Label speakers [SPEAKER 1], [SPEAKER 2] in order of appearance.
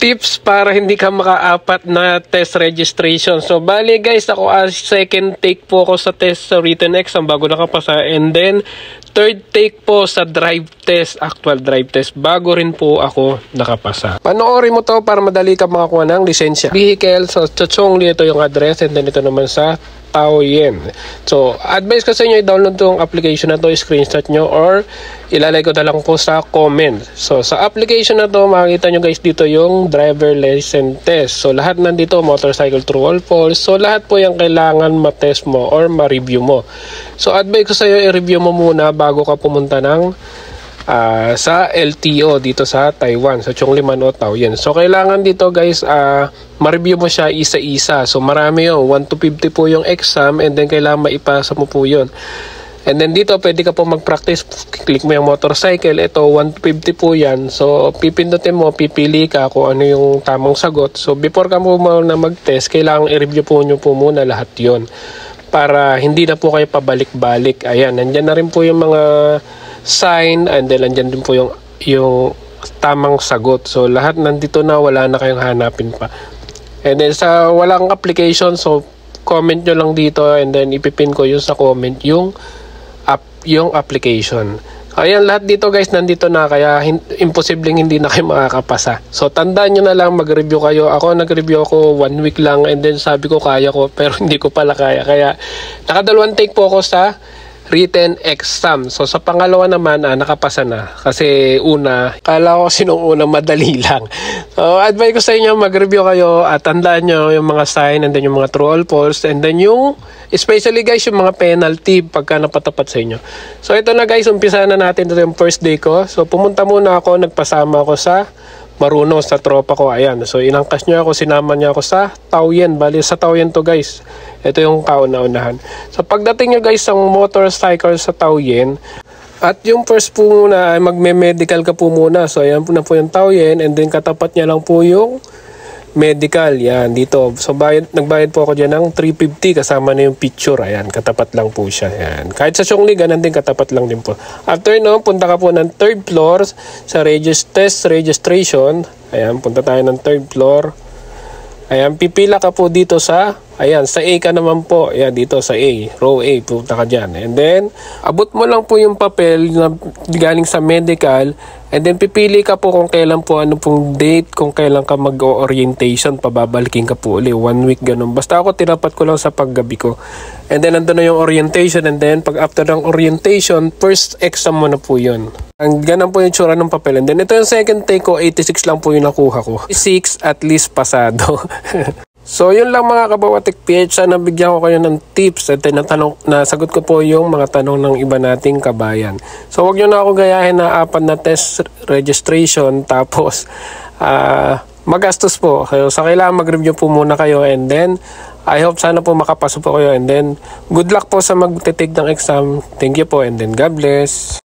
[SPEAKER 1] tips para hindi ka makaapat na test registration. So, bali guys, ako second take po ako sa test sa written exam bago nakapasa. And then, third take po sa drive test, actual drive test, bago rin po ako nakapasa. Panoorin mo to para madali ka makakuha ng lisensya. Vehicle, so Chongli, ito yung address, and then ito naman sa Taoyuan. So, advice ko sa inyo, i-download tong application na to, screenshot nyo, or ilalagay ko na lang po sa comment. So, sa application na to, makikita nyo guys dito yung driver license test. So, lahat nandito, motorcycle true or false. So, lahat po yung kailangan ma-test mo or ma-review mo. So, advice ko sa iyo, i-review mo muna bago ka pumunta ng sa LTO dito sa Taiwan, sa Chongliman o Taoyuan. So, kailangan dito guys, ma-review mo siya isa-isa. So, marami yun. 1 to 50 po yung exam, and then kailangan maipasa mo po yun. And then dito, pwede ka po mag-practice. Click mo yung motorcycle. Ito, 1 to 50 po yan. So, pipindutin mo, pipili ka kung ano yung tamang sagot. So, before ka mo na mag-test, kailangan i-review po nyo po muna lahat yon para hindi na po kayo pabalik-balik. Ayan, nandyan na rin po yung mga sign, and then nandyan din po yung tamang sagot. So, lahat nandito na, wala na kayong hanapin pa. And then, sa walang application, so, comment nyo lang dito, and then ipipin ko yung sa comment yung application. Ayan, lahat dito guys, nandito na, kaya imposibleng hindi na kayo makakapasa. So, tandaan nyo na lang, mag-review kayo. Ako, nag-review ako 1 week lang, and then sabi ko kaya ko, pero hindi ko pala kaya. Kaya, nakadalawang take po ako sa written exam. So, sa pangalawa naman, nakapasa na. Kasi una, kala ko sinong una, madali lang. So, advice ko sa inyo, mag-review kayo at tandaan nyo yung mga sign, and then yung mga true or false, and then yung, especially guys, yung mga penalty pagka napatapat sa inyo. So, ito na guys, umpisa na natin. Ito yung first day ko. So, pumunta muna ako, nagpasama ako sa Maruno, sa tropa ko. Ayan. So, inangkas nyo ako, sinama niya ako sa Taoyuan. Bali, sa Taoyuan to guys. Ito yung kauna-unahan. So, pagdating nyo guys sa motorcycle sa Taoyuan, at yung first po muna, ay magme-medical ka po muna. So, ayan po na po yung Taoyuan, and then katapat niya lang po yung medical. Yan, dito. So, nagbayad po ako dyan ng 350 kasama na yung picture. Ayan, katapat lang po siya. Ayan. Kahit sa Chongli, ganun din, katapat lang din po. After no, punta ka po ng third floor sa test registration. Ayan, punta tayo ng third floor. Ayan, pipila ka po dito sa, ayan, sa A ka naman po. Ayan, dito sa A, row A, punta ka dyan. And then, abot mo lang po yung papel na galing sa medical, and then pipili ka po kung kailan po, ano pong date, kung kailan ka mag-orientation, pababalikin ka po uli, 1 week, ganun. Basta ako, tinapat ko lang sa paggabi ko. And then, nandun na yung orientation, and then, pag after ng orientation, first exam mo na po yun. Ang ganun po yung tsura ng papel. And then, ito yung second take ko, 86 lang po yung nakuha ko. 6 at least pasado. So, yun lang mga kabawatik PH. Sana bigyan ko kayo ng tips at nasagot ko po yung mga tanong ng iba nating kabayan. So, wag nyo na ako gayahin na 4 na test registration tapos magastos po. So, kailangan mag-review po muna kayo, and then I hope sana po makapasok po kayo, and then good luck po sa mag-take ng exam. Thank you po, and then God bless.